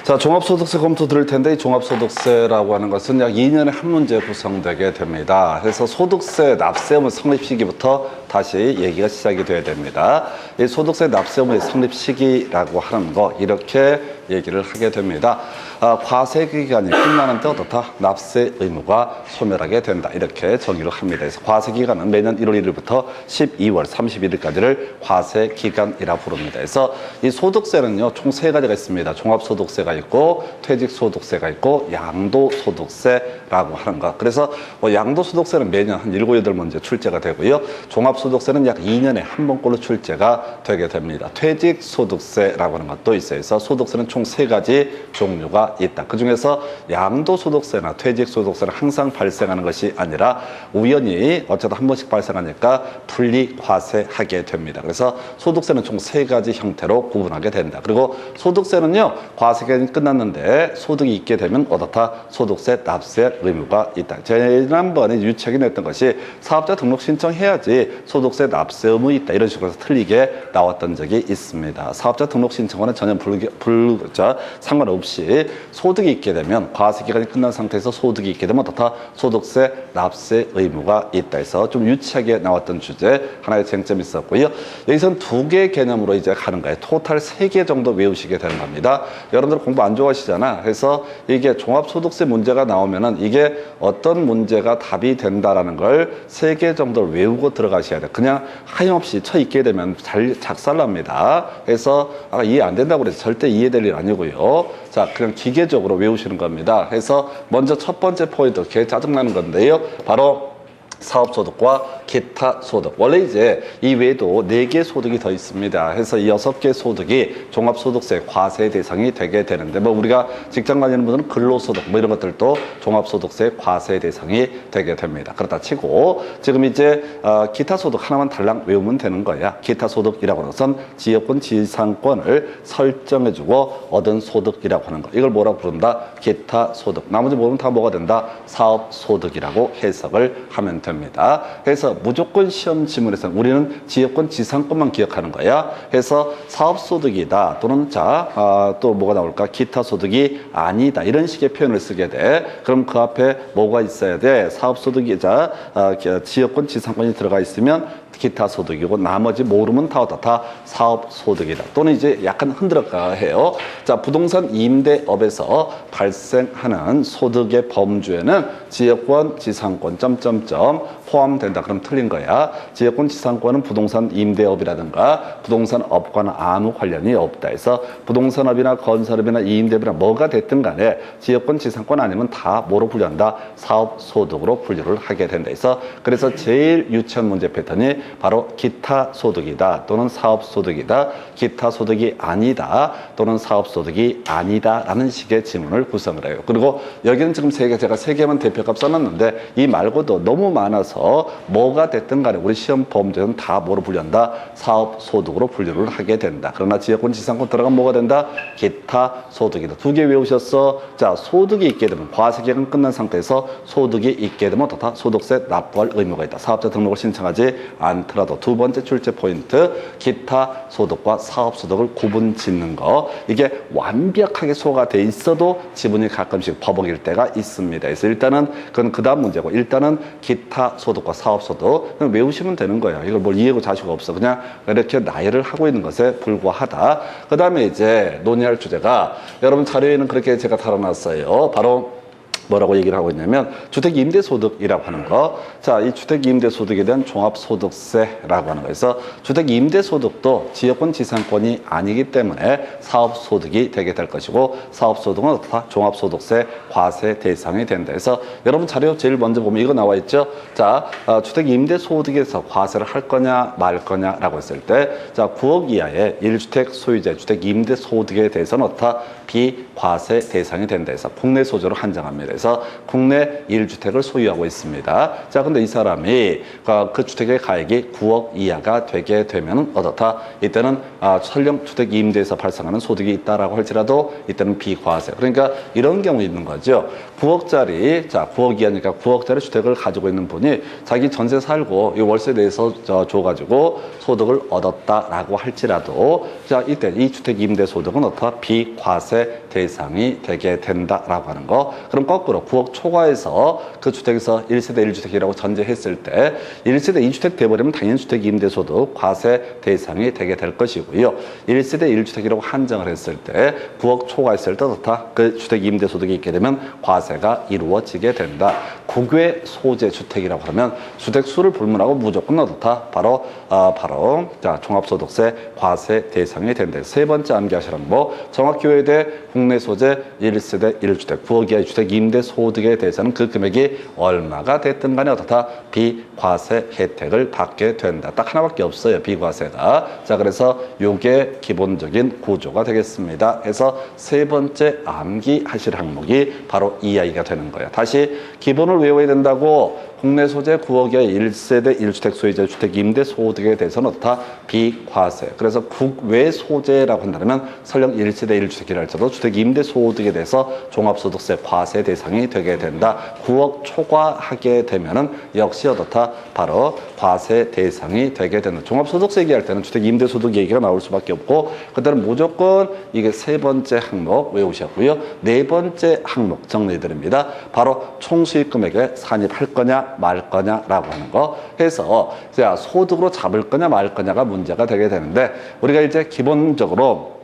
자, 종합소득세 검토 드릴 텐데 이 종합소득세라고 하는 것은 약 2년에 한 문제 구성되게 됩니다. 그래서 소득세 납세 의무 성립 시기부터 다시 얘기가 시작이 돼야 됩니다. 이 소득세 납세 의무의 성립 시기라고 하는 거 이렇게 얘기를 하게 됩니다. 과세 기간이 끝나는데 어떻다? 납세 의무가 소멸하게 된다. 이렇게 정의를 합니다. 그래서 과세 기간은 매년 1월 1일부터 12월 31일까지를 과세 기간이라 부릅니다. 그래서 이 소득세는요, 총 세 가지가 있습니다. 종합소득세가 있고, 퇴직소득세가 있고, 양도소득세라고 하는 것. 그래서 양도소득세는 매년 한 7, 8문제 출제가 되고요. 종합소득세는 약 2년에 한 번꼴로 출제가 되게 됩니다. 퇴직소득세라고 하는 것도 있어요. 그래서 소득세는 총 세 가지 종류가 있다. 그 중에서 양도소득세나 퇴직소득세는 항상 발생하는 것이 아니라 우연히 어쩌다 한 번씩 발생하니까 분리과세하게 됩니다. 그래서 소득세는 총 세 가지 형태로 구분하게 된다. 그리고 소득세는요, 과세기간이 끝났는데 소득이 있게 되면 어떻다? 소득세 납세 의무가 있다. 지난번에 유책이 냈던 것이 사업자 등록 신청해야지 소득세 납세 의무 있다. 이런 식으로 해서 틀리게 나왔던 적이 있습니다. 사업자 등록 신청과는 전혀 상관없이 소득이 있게 되면 과세기간이 끝난 상태에서 소득이 있게 되면 어떻다? 소득세 납세 의무가 있다 해서 좀 유치하게 나왔던 주제 하나의 쟁점이 있었고요. 여기서는 두 개 개념으로 이제 가는 거예요. 토탈 3개 정도 외우시게 되는 겁니다. 여러분들 공부 안 좋아하시잖아. 그래서 이게 종합소득세 문제가 나오면은 이게 어떤 문제가 답이 된다라는 걸 3개 정도를 외우고 들어가셔야 돼요. 그냥 하염없이 쳐 있게 되면 잘 작살납니다. 그래서 이해 안 된다고 그래서 절대 이해될 일 아니고요. 자, 그냥 기계적으로 외우시는 겁니다. 그래서 먼저 첫 번째 포인트, 개 짜증나는 건데요. 바로 사업소득과 기타 소득. 원래 이제 이 외에도 4개 소득이 더 있습니다. 해서 이 6개 소득이 종합소득세 과세 대상이 되게 되는데, 뭐 우리가 직장 다니는 분들은 근로소득 뭐 이런 것들도 종합소득세 과세 대상이 되게 됩니다. 그렇다 치고 지금 이제 기타 소득 하나만 달랑 외우면 되는 거야. 기타 소득이라고 하는 것은 지역권 지상권을 설정해주고 얻은 소득이라고 하는 거. 이걸 뭐라고 부른다? 기타 소득. 나머지 모르면 다 뭐가 된다? 사업소득이라고 해석을 하면 됩니다. 그래서 무조건 시험 지문에서는 우리는 지역권 지상권만 기억하는 거야. 그래서 사업소득이다 또는 또 뭐가 나올까? 기타 소득이 아니다 이런 식의 표현을 쓰게 돼. 그럼 그 앞에 뭐가 있어야 돼? 사업소득이자 지역권 지상권이 들어가 있으면 기타 소득이고 나머지 모르면 다 사업소득이다. 또는 이제 약간 흔들어가 해요. 자, 부동산 임대업에서 발생하는 소득의 범주에는 지역권 지상권 포함된다. 그럼 틀린 거야. 지역권 지상권은 부동산 임대업이라든가 부동산업과는 아무 관련이 없다 해서 부동산업이나 건설업이나 임대업이나 뭐가 됐든 간에 지역권 지상권 아니면 다 뭐로 분류한다? 사업소득으로 분류를 하게 된다 해서 그래서 제일 유치한 문제 패턴이 바로 기타 소득이다 또는 사업소득이다, 기타 소득이 아니다 또는 사업소득이 아니다 라는 식의 지문을 구성을 해요. 그리고 여기는 지금 제가 3개만 대표값 써놨는데 이 말고도 너무 많아서 뭐가 됐든 간에 우리 시험 범죄는 다 뭐로 분류한다? 사업소득으로 분류를 하게 된다. 그러나 지역권 지상권 들어가면 뭐가 된다? 기타 소득이다. 2개 외우셨어. 자, 소득이 있게 되면 과세기간 끝난 상태에서 소득이 있게 되면 어떻다? 소득세 납부할 의무가 있다. 사업자 등록을 신청하지 않더라도. 두 번째 출제 포인트, 기타 소득과 사업소득을 구분 짓는 거. 이게 완벽하게 소화가 돼 있어도 지분이 가끔씩 버벅일 때가 있습니다. 그래서 일단은 그건 그 다음 문제고 일단은 기타 소득과 사업소득 그냥 외우시면 되는 거예요. 이걸 뭘 이해고 자시고 없어. 그냥 이렇게 나열을 하고 있는 것에 불과하다. 그 다음에 이제 논의할 주제가 여러분 자료에는 그렇게 제가 달아놨어요. 바로 뭐라고 얘기를 하고 있냐면 주택임대소득이라고 하는 거. 자, 이 주택임대소득에 대한 종합소득세라고 하는 거에서 주택임대소득도 지역권 지상권이 아니기 때문에 사업소득이 되게 될 것이고 사업소득은 어떻다? 종합소득세 과세 대상이 된다. 그래서 여러분 자료 제일 먼저 보면 이거 나와 있죠. 자, 주택임대소득에서 과세를 할 거냐 말 거냐라고 했을 때 자, 9억 이하의 1주택 소유자 주택임대소득에 대해서는 어떻다? 비과세 대상이 된다 해서 국내 소재로 한정합니다. 해서 국내 1주택을 소유하고 있습니다. 자, 근데 이 사람이 그 주택의 가액이 9억 이하가 되게 되면 어떻다? 이때는 설령 주택 임대에서 발생하는 소득이 있다라고 할지라도 이때는 비과세. 그러니까 이런 경우 있는 거죠. 9억짜리, 자, 9억 이하니까 9억짜리 주택을 가지고 있는 분이 자기 전세 살고 이 월세 내서 줘가지고 소득을 얻었다라고 할지라도 자, 이때 이 주택 임대 소득은 어떻다? 비과세 대상이 되게 된다라고 하는 거. 그럼 거꾸로 9억 초과해서 그 주택에서 1세대 1주택이라고 전제했을 때 1세대 2주택 돼버리면 당연히 주택 임대 소득 과세 대상이 되게 될 것이고요. 1세대 1주택이라고 한정을 했을 때 9억 초과했을 때 어떻다? 그 주택 임대 소득이 있게 되면 과세가 이루어지게 된다. 국외 소재 주택이라고 하면 주택 수를 불문하고 무조건 어떻다? 바로 자, 종합소득세 과세 대상이 된다. 세 번째 암기하시라는 거. 정확히 외워야 돼. 국내 소재 1세대 1주택 9억 이하의 주택 임대 소득에 대해서는 그 금액이 얼마가 됐든 간에 어떻다? 비과세 혜택을 받게 된다. 딱 하나밖에 없어요. 비과세가. 자, 그래서 요게 기본적인 구조가 되겠습니다. 해서 세 번째 암기하실 항목이 바로 이 이야기가 되는 거예요. 다시 기본을 외워야 된다고 국내 소재 9억 이하의 1세대 1주택 소유자 주택 임대 소득에 대해서는 어떻다? 비과세. 그래서 국외 소재라고 한다면 설령 1세대 1주택이라 할지라도 주택 임대 소득에 대해서 종합소득세 과세 대상이 되게 된다. 9억 초과하게 되면은 역시 어떻다? 바로 과세 대상이 되게 되는. 종합소득세 얘기할 때는 주택 임대 소득 얘기가 나올 수밖에 없고 그때는 무조건 이게 세 번째 항목 외우셨고요. 네 번째 항목 정리드립니다. 바로 총수익 금액에 산입할 거냐 말 거냐라고 하는 거 해서 자, 소득으로 잡을 거냐 말 거냐가 문제가 되게 되는데 우리가 이제 기본적으로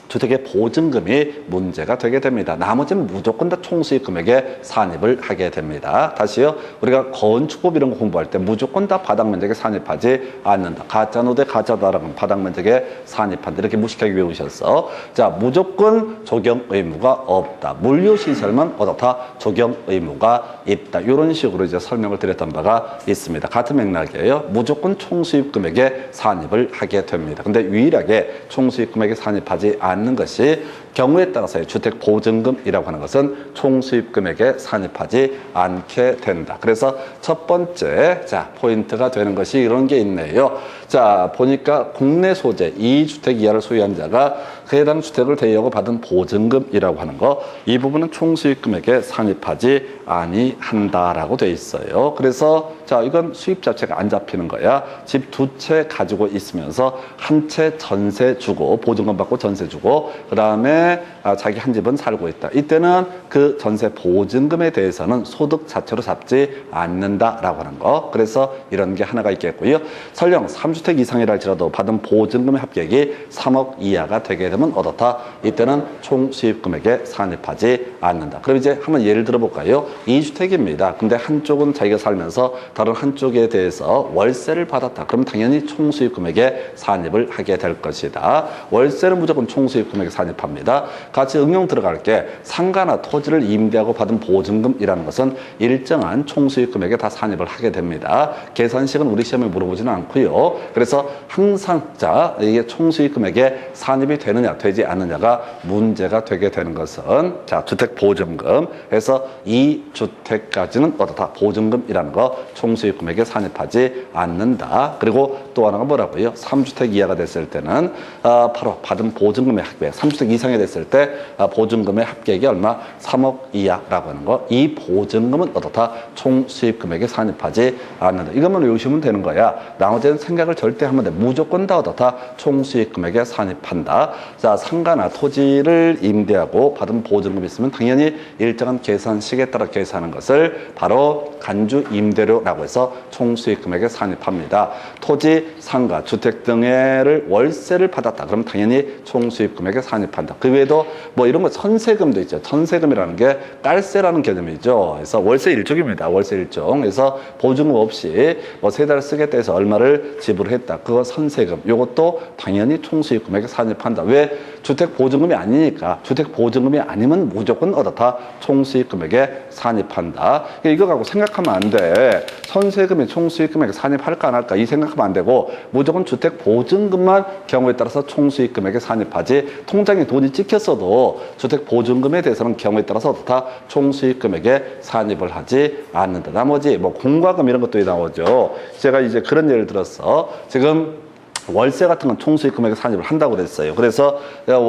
주택의 보증금이 문제가 되게 됩니다. 나머지는 무조건 다 총수익 금액에 산입을 하게 됩니다. 다시요. 우리가 건축법 이런 거 공부할 때 무조건 다 바닥 면적에 산입하지 않는다. 가짜 노대 가짜다라는 바닥 면적에 산입한다. 이렇게 무식하게 외우셨어. 자, 무조건 적용 의무가 없다. 물류시설만 어떻다? 적용 의무가 있다. 이런 식으로 이제 설명을 드렸던 바가 있습니다. 같은 맥락이에요. 무조건 총수익 금액에 산입을 하게 됩니다. 근데 유일하게 총수익 금액에 산입하지 않는 것이 경우에 따라서의 주택 보증금이라고 하는 것은 총수입 금액에 산입하지 않게 된다. 그래서 첫 번째 자 포인트가 되는 것이 이런 게 있네요. 자, 보니까 국내 소재 2주택 이하를 소유한 자가 해당 주택을 대여하고 받은 보증금이라고 하는 거, 이 부분은 총수입 금액에 산입하지 아니한다라고 돼 있어요. 그래서 자, 이건 수입 자체가 안 잡히는 거야. 집 두 채 가지고 있으면서 한 채 전세 주고 보증금 받고 전세 주고 그 다음에 자기 한 집은 살고 있다. 이때는 그 전세 보증금에 대해서는 소득 자체로 잡지 않는다라고 하는 거. 그래서 이런 게 하나가 있겠고요. 설령 3주택 이상이라 할지라도 받은 보증금의 합계액이 3억 이하가 되게 되면 어떻다? 이때는 총 수입 금액에 산입하지 않는다. 그럼 이제 한번 예를 들어 볼까요? 2주택입니다. 근데 한쪽은 자기가 살면서 다른 한쪽에 대해서 월세를 받았다. 그럼 당연히 총 수입 금액에 산입을 하게 될 것이다. 월세는 무조건 총 수입 금액에 산입합니다. 같이 응용 들어갈게. 상가나 토지를 임대하고 받은 보증금이라는 것은 일정한 총 수입 금액에 다 산입을 하게 됩니다. 계산식은 우리 시험에 물어보지는 않고요. 그래서 항상 자, 이게 총 수입 금액에 산입이 되느냐 되지 않느냐가 문제가 되게 되는 것은 자, 주택 보증금 해서 2주택까지는 어떻다? 보증금이라는 거 총수입 금액에 산입하지 않는다. 그리고 또 하나가 뭐라고요? 3주택 이하가 됐을 때는 바로 받은 보증금의 합계액, 3주택 이상이 됐을 때 보증금의 합계액이 얼마? 3억 이하라고 하는 거. 이 보증금은 어떻다? 총수입 금액에 산입하지 않는다. 이것만 외우시면 되는 거야. 나머지는 생각을 절대 하면 돼. 무조건 다 어떻다? 총수입 금액에 산입한다. 자, 상가나 토지를 임대하고 받은 보증금이 있으면 당연히 일정한 계산식에 따라 계산하는 것을 바로 간주 임대료라고 해서 총수익 금액에 산입합니다. 토지, 상가, 주택 등을 월세를 받았다. 그럼 당연히 총수익 금액에 산입한다. 그 외에도 뭐 이런 거 천세금도 있죠. 천세금이라는 게 깔세라는 개념이죠. 그래서 월세 일종입니다. 월세 일종. 그래서 보증금 없이 뭐 세 달 쓰겠다 해서 얼마를 지불했다. 그거 선세금. 이것도 당연히 총수익 금액에 산입한다. 왜? 주택 보증금이 아니니까. 주택 보증금이 아니면 무조건 어떻다? 총수익 금액에 산입한다. 이거 갖고 생각하면 안 돼. 선세금이 총수익 금액에 산입할까 안 할까 이 생각하면 안 되고 무조건 주택 보증금만 경우에 따라서 총수익 금액에 산입하지 통장에 돈이 찍혔어도 주택보증금에 대해서는 경우에 따라서 다 총수익 금액에 산입을 하지 않는다. 나머지 뭐 공과금 이런 것도 나오죠. 제가 이제 그런 예를 들어서 지금 월세 같은 건 총수익 금액에 산입을 한다고 그랬어요. 그래서 내가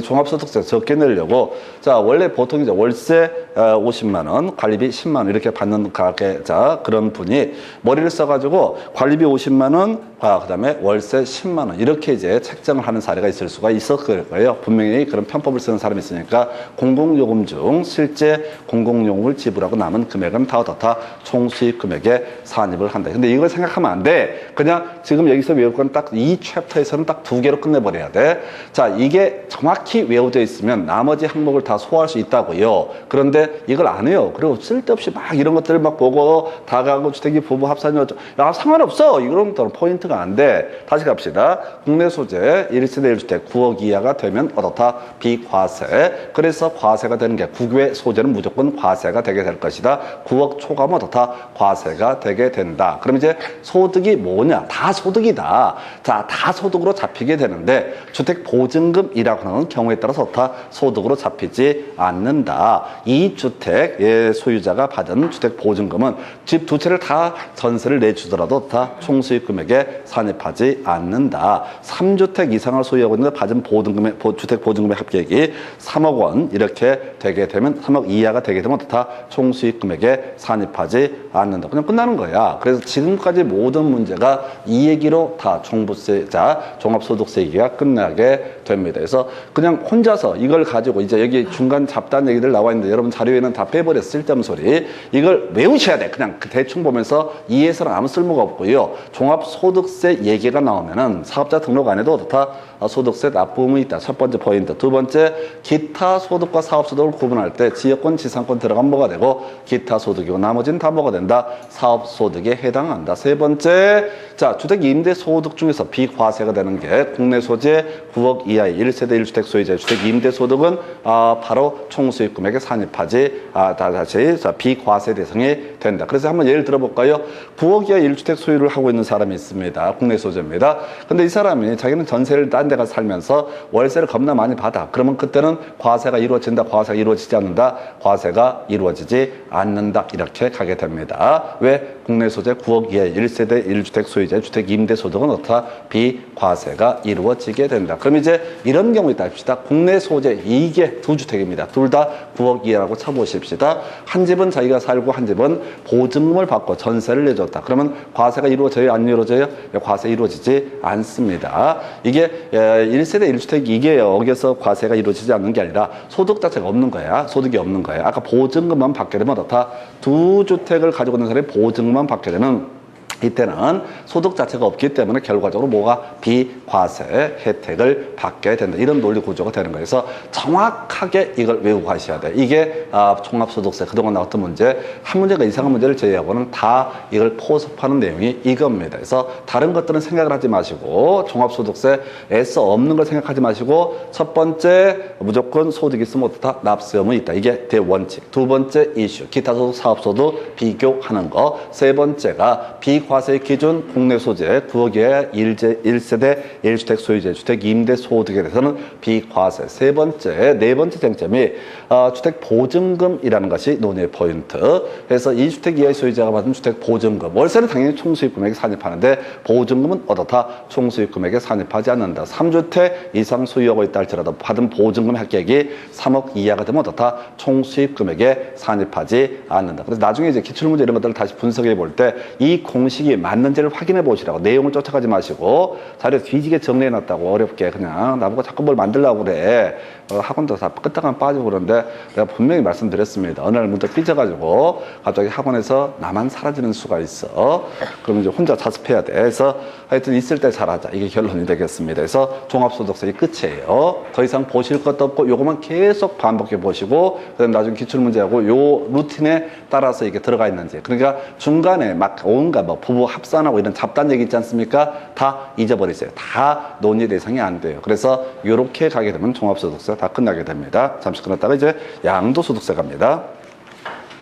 종합소득세 적게 내려고, 자, 원래 보통 이제 월세 50만 원, 관리비 10만 원 이렇게 받는 가게자 그런 분이 머리를 써가지고 관리비 50만 원, 그다음에 월세 10만 원 이렇게 이제 책정을 하는 사례가 있을 수가 있었을 거예요. 분명히 그런 편법을 쓰는 사람이 있으니까 공공요금 중 실제 공공요금을 지불하고 남은 금액은 다 총수익 금액에 산입을 한다. 근데 이걸 생각하면 안 돼. 그냥 지금 여기서 외울 건 딱 이 챕터에서는 딱 2개로 끝내버려야 돼. 자, 이게 정확히 외워져 있으면 나머지 항목을 다 소화할 수 있다고요. 그런데 이걸 안 해요. 그리고 쓸데없이 막 이런 것들을 막 보고 다가구 주택이 부부 합산이 야, 상관없어. 이런 것들은 포인트가 안 돼. 다시 갑시다. 국내 소재 1세대 1주택 9억 이하가 되면 어떻다? 비과세. 그래서 과세가 되는 게 국외 소재는 무조건 과세가 되게 될 것이다. 9억 초과면 어떻다? 과세가 되게 된다. 그럼 이제 소득이 뭐냐? 다 소득이다. 자, 다 소득으로 잡히게 되는데 주택보증금이라고 하는 경우에 따라서 다 소득으로 잡히지 않는다. 이 주택의 소유자가 받은 주택보증금은 집 두 채를 다 전세를 내주더라도 다 총수익 금액에 산입하지 않는다. 3주택 이상을 소유하고 있는데 받은 주택보증금의 합계액이 3억 원 이렇게 되게 되면 3억 이하가 되게 되면 다 총수익 금액에 산입하지 않는다. 그냥 끝나는 거야. 그래서 지금까지 모든 문제가 이 얘기로 다 종부세자, 종합소득세 얘기가 끝나게 됩니다. 그래서 그냥 혼자서 이걸 가지고 이제 여기 중간 잡다한 얘기들 나와 있는데 여러분 자료에는 다 빼버렸어. 쓸데없는 소리. 이걸 외우셔야 돼. 그냥 대충 보면서 이해해서는 아무 쓸모가 없고요. 종합소득세 얘기가 나오면은 사업자 등록 안 해도 다 소득세 납부음이 있다. 첫 번째 포인트. 두 번째, 기타 소득과 사업소득을 구분할 때 지역권, 지상권 들어가면 뭐가 되고 기타 소득이고 나머지는 다 뭐가 된다? 사업소득에 해당한다. 세 번째, 자, 주택 임대 소득 중에서 비과세가 되는 게 국내 소재 9억 이하의 1세대 1주택 소유자의 주택 임대 소득은 바로 총수익 금액에 산입하지 다시 비과세 대상이 된다. 그래서 한번 예를 들어볼까요? 9억 이하 1주택 소유를 하고 있는 사람이 있습니다. 국내 소재입니다. 근데 이 사람이 자기는 전세를 딴 데 가서 살면서 월세를 겁나 많이 받아. 그러면 그때는 과세가 이루어진다, 과세가 이루어지지 않는다, 과세가 이루어지지 않는다 이렇게 가게 됩니다. 왜? 국내 소재 9억 이하의 1세대 1주택 소유자의 주택 임대 소득은 어떻다? 비과세가 이루어지게 된다. 그럼 이제 이런 경우 있다 합시다. 국내 소재 이게 두 주택입니다. 둘 다 9억 이하라고 쳐보십시다. 한 집은 자기가 살고 한 집은 보증금을 받고 전세를 내줬다. 그러면 과세가 이루어져요? 안 이루어져요? 과세 이루어지지 않습니다. 이게 1세대 1주택 이게 여기서 과세가 이루어지지 않는 게 아니라 소득 자체가 없는 거야. 소득이 없는 거야. 아까 보증금만 받게 되면 어떻다? 두 주택을 가지고 있는 사람이 보증금만 받게 되면 이때는 소득 자체가 없기 때문에 결과적으로 뭐가 비과세 혜택을 받게 된다. 이런 논리 구조가 되는 거예요. 그래서 정확하게 이걸 외우고 가셔야 돼. 이게 종합소득세 그동안 나왔던 문제, 한 문제가 이상한 문제를 제외하고는 다 이걸 포섭하는 내용이 이겁니다. 그래서 다른 것들은 생각을 하지 마시고 종합소득세에서 없는 걸 생각하지 마시고 첫 번째 무조건 소득이 있으면 어떻다? 납세 의무 있다. 이게 대원칙. 두 번째 이슈 기타 소득 사업소득 비교하는 거. 세 번째가 과세 기준 국내 소재 9억 이하의 1세대 1주택 소유자의 주택 임대 소득에 대해서는 비과세. 네 번째 쟁점이 주택 보증금이라는 것이 논의의 포인트. 그래서 2주택 이하의 소유자가 받은 주택 보증금. 월세는 당연히 총수익 금액에 산입하는데 보증금은 어떻다? 총수익 금액에 산입하지 않는다. 3주택 이상 소유하고 있다 할지라도 받은 보증금 합계액이 3억 이하가 되면 어떻다? 총수익 금액에 산입하지 않는다. 그래서 나중에 이제 기출문제 이런 것들을 다시 분석해 볼 때 이 공식이 맞는지를 확인해 보시라고. 내용을 쫓아가지 마시고 자료 뒤지게 정리해 놨다고 어렵게 그냥 나보고 자꾸 뭘 만들려고 그래. 학원도 다 끄떡하면 빠지고 그러는데 내가 분명히 말씀드렸습니다. 어느 날 문득 삐져가지고 갑자기 학원에서 나만 사라지는 수가 있어. 그럼 이제 혼자 자습해야 돼. 그래서 하여튼 있을 때 잘하자. 이게 결론이 되겠습니다. 그래서 종합소득세 끝이에요. 더 이상 보실 것도 없고 요것만 계속 반복해 보시고 그다음 나중에 기출문제하고 요 루틴에 따라서 이게 들어가 있는지. 그러니까 중간에 막 온갖 뭐 부부 합산하고 이런 잡다한 얘기 있지 않습니까? 다 잊어버리세요. 다 논의 대상이 안 돼요. 그래서 이렇게 가게 되면 종합소득세 다 끝나게 됩니다. 잠시 끝났다가 이제 양도소득세 갑니다.